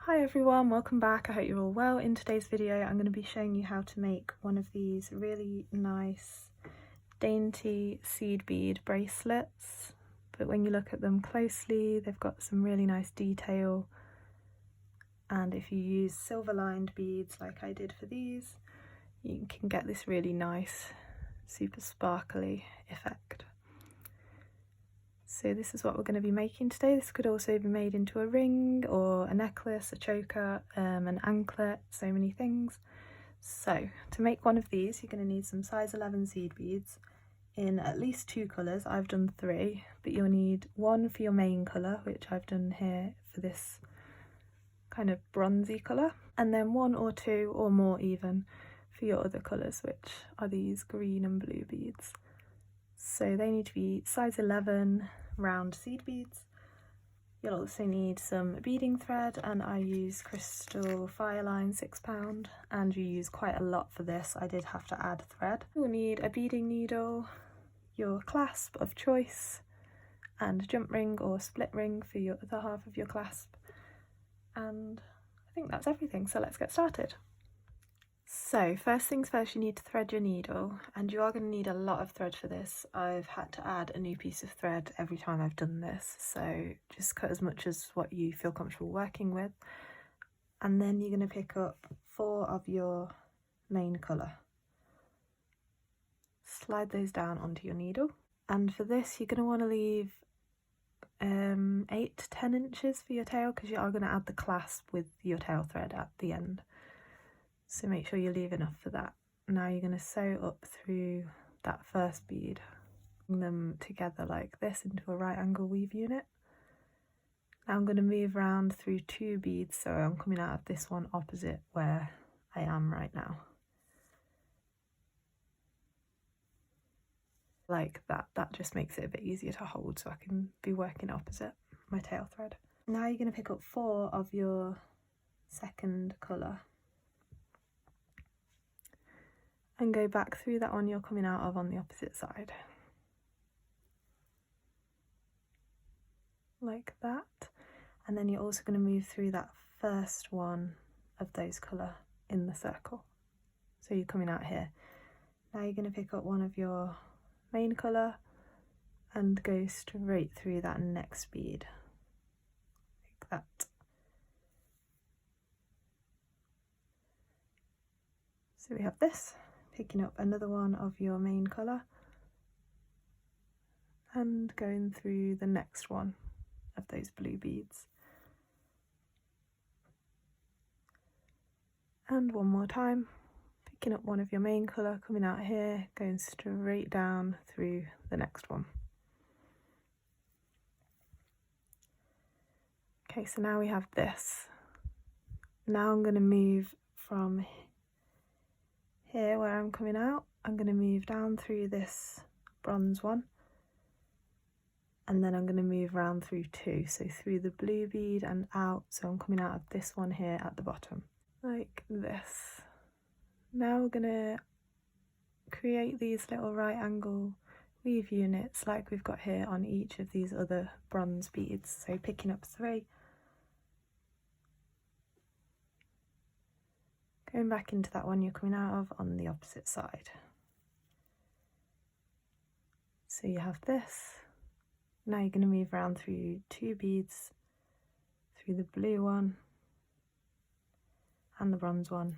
Hi everyone, welcome back. I hope you're all well. In today's video I'm going to be showing you how to make one of these really nice dainty seed bead bracelets, but when you look at them closely they've got some really nice detail, and if you use silver lined beads like I did for these, you can get this really nice super sparkly effect. So this is what we're going to be making today. This could also be made into a ring or a necklace, a choker, an anklet, so many things. So to make one of these you're going to need some size 11 seed beads in at least 2 colours. I've done 3, but you'll need 1 for your main colour, which I've done here for this kind of bronzy colour, and then 1 or 2 or more even for your other colours, which are these green and blue beads. So they need to be size 11 round seed beads. You'll also need some beading thread, and I use crystal fireline 6 pound, and you use quite a lot for this. I did have to add thread. You'll need a beading needle, your clasp of choice, and jump ring or split ring for your other half of your clasp, and I think that's everything, so let's get started. So first things first, you need to thread your needle, and you are going to need a lot of thread for this. I've had to add a new piece of thread every time I've done this, so just cut as much as what you feel comfortable working with. And then you're going to pick up 4 of your main colour. Slide those down onto your needle, and for this you're going to want to leave 8 to 10 inches for your tail, because you are going to add the clasp with your tail thread at the end. So make sure you leave enough for that. Now you're going to sew up through that first bead, bring them together like this into a right angle weave unit. Now I'm going to move around through 2 beads, so I'm coming out of this one opposite where I am right now. Like that. That just makes it a bit easier to hold, so I can be working opposite my tail thread. Now you're going to pick up 4 of your second colour and go back through that one you're coming out of on the opposite side. Like that. And then you're also going to move through that first one of those colour in the circle. So you're coming out here. Now you're going to pick up one of your main colour and go straight through that next bead. Like that. So we have this. Picking up another one of your main colour and going through the next one of those blue beads. And one more time, picking up one of your main colour, coming out here, going straight down through the next one. Okay, so now we have this. Now I'm going to move from here where I'm coming out, I'm going to move down through this bronze one, and then I'm going to move around through 2, so through the blue bead and out, so I'm coming out of this one here at the bottom, like this. Now we're going to create these little right angle weave units like we've got here on each of these other bronze beads, so picking up 3, going back into that one you're coming out of on the opposite side. So you have this. Now you're going to move around through 2 beads, through the blue one and the bronze one.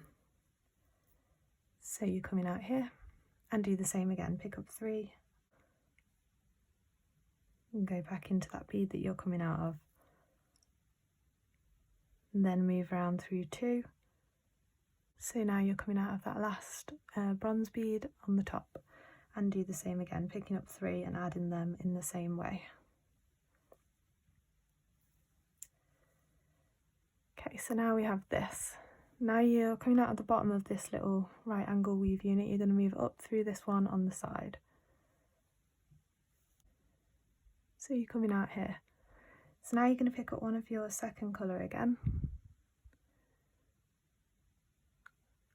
So you're coming out here and do the same again, pick up 3 and go back into that bead that you're coming out of. And then move around through 2. So now you're coming out of that last bronze bead on the top, and do the same again, picking up 3 and adding them in the same way. Okay, so now we have this. Now you're coming out of the bottom of this little right angle weave unit, you're going to move up through this one on the side. So you're coming out here. So now you're going to pick up one of your second colour again.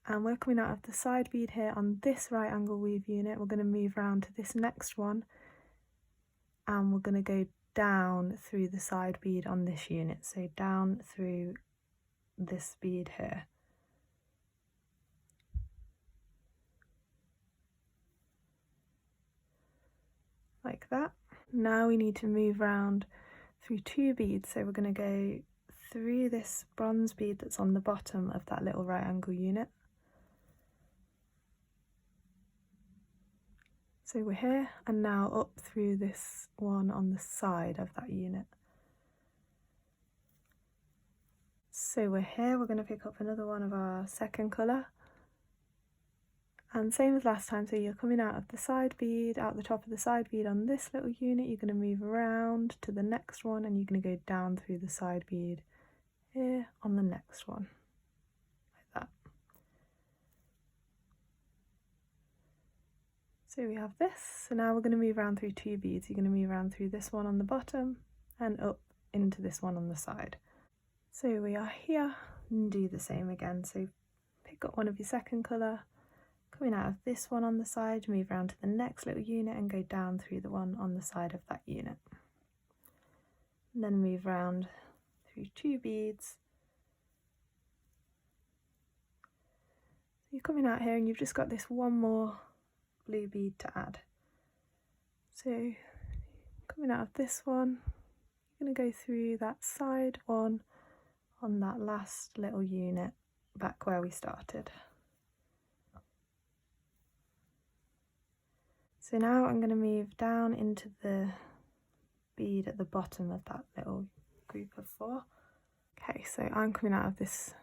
And we're coming out of the side bead here on this right angle weave unit. We're going to move around to this next one, and we're going to go down through the side bead on this unit. So down through this bead here. Like that. Now we need to move around through 2 beads, so we're going to go through this bronze bead that's on the bottom of that little right angle unit. So we're here, and now up through this one on the side of that unit. So we're here, we're going to pick up another one of our second colour. And same as last time, so you're coming out of the side bead, out the top of the side bead on this little unit, you're going to move around to the next one, and you're going to go down through the side bead here on the next one, like that. So we have this, so now we're going to move around through 2 beads. You're going to move around through this one on the bottom and up into this one on the side. So we are here, and do the same again, so pick up one of your second colour, coming out of this one on the side, move around to the next little unit and go down through the one on the side of that unit. And then move around through 2 beads. So you're coming out here and you've just got this one more blue bead to add. So coming out of this one, you're going to go through that side one on that last little unit back where we started. So now I'm going to move down into the bead at the bottom of that little group of 4. Okay, so I'm coming out of this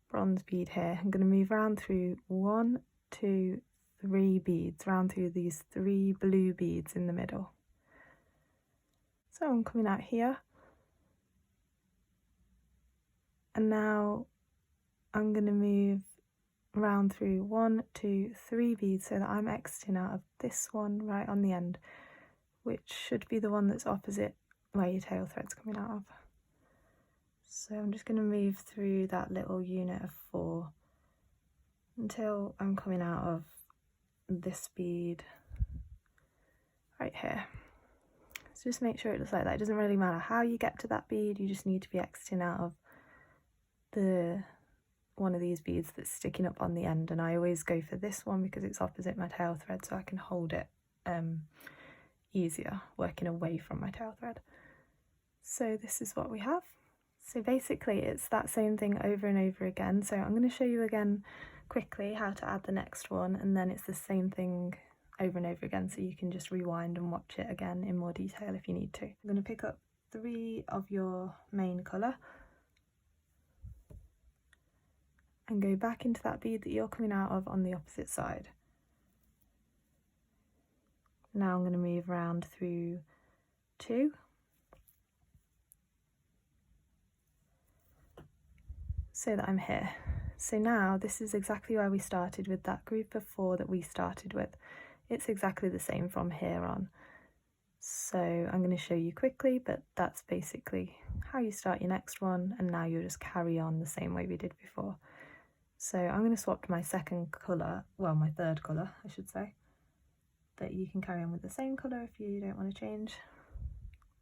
bronze bead here. I'm going to move around through 1, 2, 3 beads, round through these 3 blue beads in the middle. So I'm coming out here. And now I'm going to move round through 1, 2, 3 beads so that I'm exiting out of this one right on the end, which should be the one that's opposite where your tail thread's coming out of. So I'm just going to move through that little unit of 4 until I'm coming out of this bead right here. So just make sure it looks like that. It doesn't really matter how you get to that bead, you just need to be exiting out of the one of these beads that's sticking up on the end, and I always go for this one because it's opposite my tail thread, so I can hold it easier working away from my tail thread. So this is what we have. So basically it's that same thing over and over again, so I'm going to show you again quickly how to add the next one, and then it's the same thing over and over again, so you can just rewind and watch it again in more detail if you need to. I'm going to pick up 3 of your main colour and go back into that bead that you're coming out of on the opposite side. Now I'm going to move around through 2. So that I'm here. So now this is exactly where we started with that group of 4 that we started with. It's exactly the same from here on. So I'm going to show you quickly, but that's basically how you start your next one, and now you'll just carry on the same way we did before. So I'm going to swap to my second colour, well my third colour I should say, but you can carry on with the same colour if you don't want to change.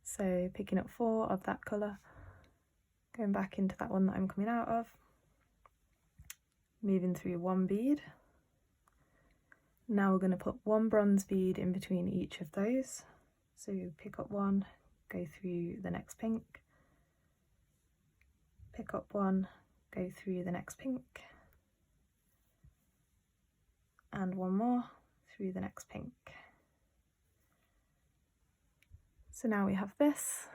So picking up 4 of that colour, going back into that one that I'm coming out of, moving through 1 bead. Now we're going to put 1 bronze bead in between each of those. So pick up 1, go through the next pink, pick up 1, go through the next pink, and 1 more through the next pink. So now we have this.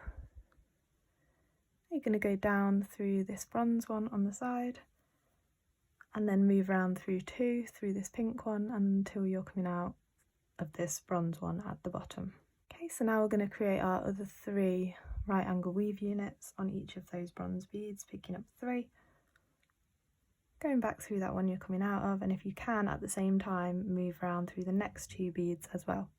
You're going to go down through this bronze one on the side, and then move around through 2 through this pink one until you're coming out of this bronze one at the bottom. Okay, so now we're going to create our other 3 right angle weave units on each of those bronze beads, picking up 3, going back through that one you're coming out of, and if you can at the same time move around through the next 2 beads as well.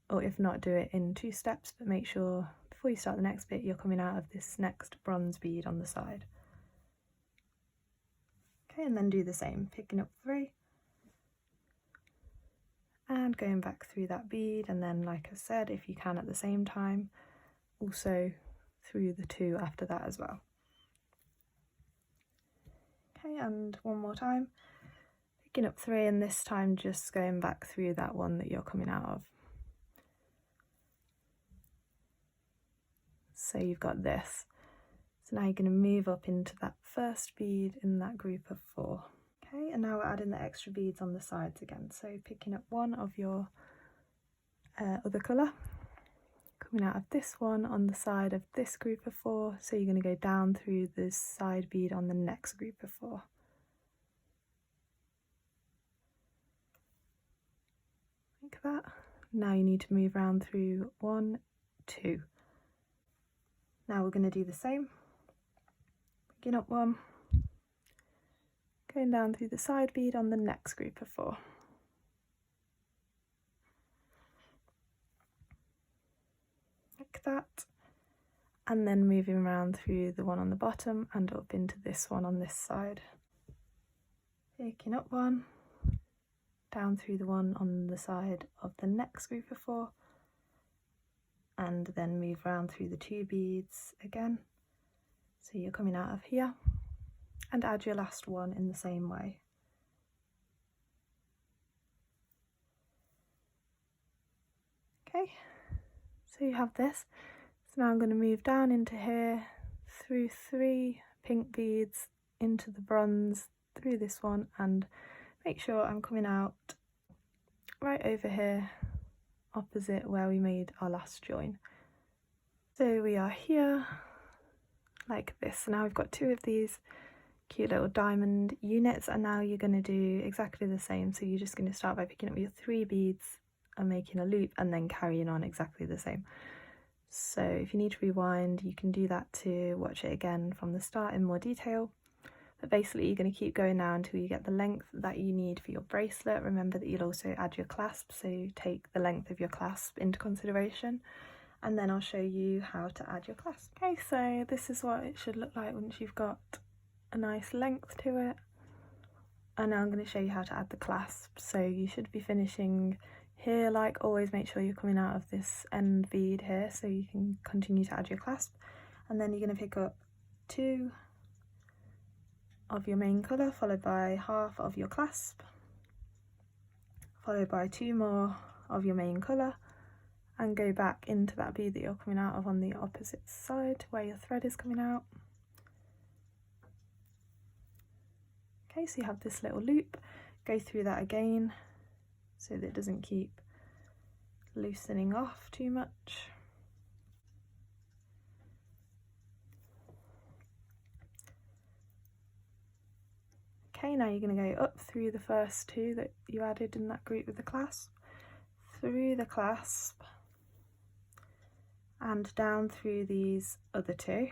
Or if not, do it in 2 steps, but make sure before you start the next bit you're coming out of this next bronze bead on the side. Okay, and then do the same, picking up 3 and going back through that bead, and then like I said, if you can at the same time, also through the 2 after that as well. Okay, and one more time, picking up 3, and this time just going back through that one that you're coming out of. So you've got this. So now you're going to move up into that first bead in that group of 4. Okay, and now we're adding the extra beads on the sides again. So picking up one of your other colour, coming out of this one on the side of this group of 4. So you're going to go down through this side bead on the next group of 4. Like that. Now you need to move around through 1, 2. Now we're going to do the same. Picking up one, going down through the side bead on the next group of 4. Like that. And then moving around through the one on the bottom and up into this one on this side. Picking up one, down through the one on the side of the next group of 4, and then move around through the 2 beads again. So you're coming out of here, and add your last one in the same way. Okay, so you have this. So now I'm going to move down into here, through 3 pink beads, into the bronze, through this one, and make sure I'm coming out right over here, opposite where we made our last join. So we are here, like this. Now we've got 2 of these cute little diamond units, and now you're going to do exactly the same. So you're just going to start by picking up your 3 beads and making a loop, and then carrying on exactly the same. So if you need to rewind, you can do that to watch it again from the start in more detail. But basically you're going to keep going now until you get the length that you need for your bracelet. Remember that you'll also add your clasp, so take the length of your clasp into consideration, and then I'll show you how to add your clasp. Okay, so this is what it should look like once you've got a nice length to it. And now I'm going to show you how to add the clasp. So you should be finishing here, like always. Make sure you're coming out of this end bead here so you can continue to add your clasp. And then you're going to pick up 2 of your main colour, followed by half of your clasp, followed by 2 more of your main colour, and go back into that bead that you're coming out of on the opposite side where your thread is coming out. Okay, so you have this little loop, go through that again so that it doesn't keep loosening off too much. Okay, now you're going to go up through the first 2 that you added in that group with the clasp, through the clasp, and down through these other 2.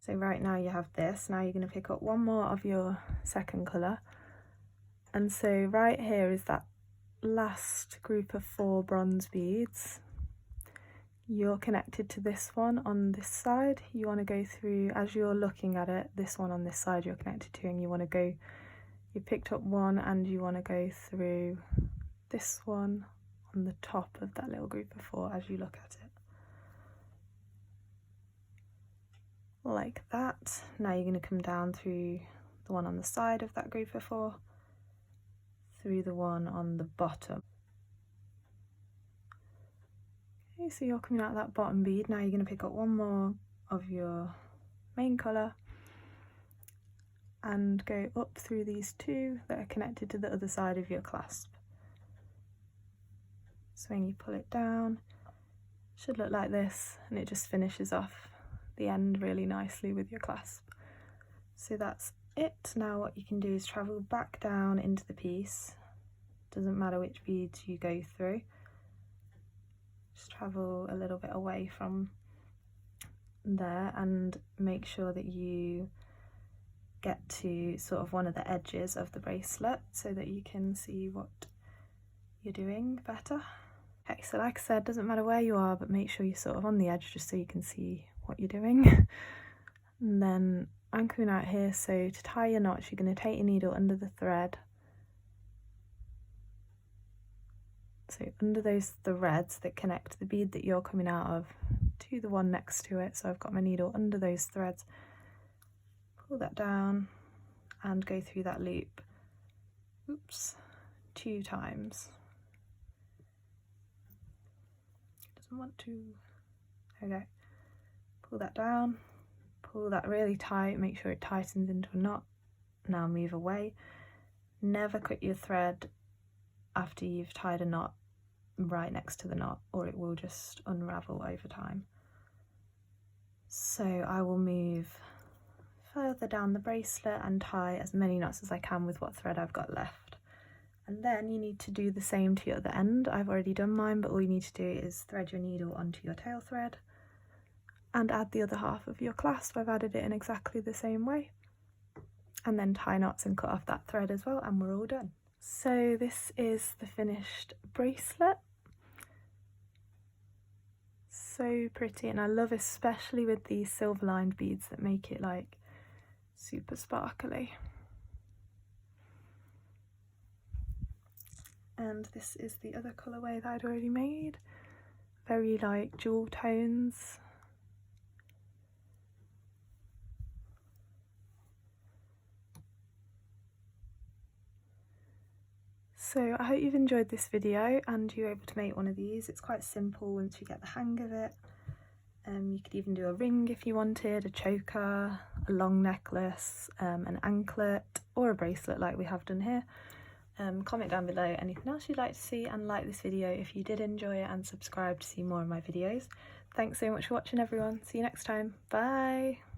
So right now you have this. Now you're going to pick up 1 more of your second colour, and so right here is that last group of 4 bronze beads. You're connected to this one on this side. You want to go through, as you're looking at it, this one on this side you're connected to, and you want to go, you picked up 1 and you want to go through this one on the top of that little group of 4 as you look at it. Like that. Now you're going to come down through the one on the side of that group of 4, through the one on the bottom. Okay, so you're coming out of that bottom bead. Now you're going to pick up 1 more of your main colour and go up through these 2 that are connected to the other side of your clasp. So when you pull it down, it should look like this, and it just finishes off the end really nicely with your clasp. So that's it. Now what you can do is travel back down into the piece. Doesn't matter which beads you go through. Just travel a little bit away from there and make sure that you get to sort of one of the edges of the bracelet so that you can see what you're doing better. Okay, so like I said, doesn't matter where you are, but make sure you're sort of on the edge just so you can see what you're doing. And then I'm coming out here, so to tie your knots, you're going to take your needle under the thread. So under those threads that connect the bead that you're coming out of to the one next to it. So I've got my needle under those threads, pull that down and go through that loop, 2 times. Doesn't want to, there we go. Pull that down, pull that really tight, make sure it tightens into a knot. Now move away. Never cut your thread after you've tied a knot right next to the knot, or it will just unravel over time. So I will move further down the bracelet and tie as many knots as I can with what thread I've got left. And then you need to do the same to your other end. I've already done mine, but all you need to do is thread your needle onto your tail thread and add the other half of your clasp. I've added it in exactly the same way. And then tie knots and cut off that thread as well, and we're all done. So this is the finished bracelet. So pretty, and I love especially with these silver lined beads that make it like super sparkly. And this is the other colourway that I'd already made, very like jewel tones. So I hope you've enjoyed this video and you're able to make one of these. It's quite simple once you get the hang of it. You could even do a ring if you wanted, a choker, a long necklace, an anklet, or a bracelet like we have done here. Comment down below anything else you'd like to see, and like this video if you did enjoy it, and subscribe to see more of my videos. Thanks so much for watching everyone. See you next time. Bye!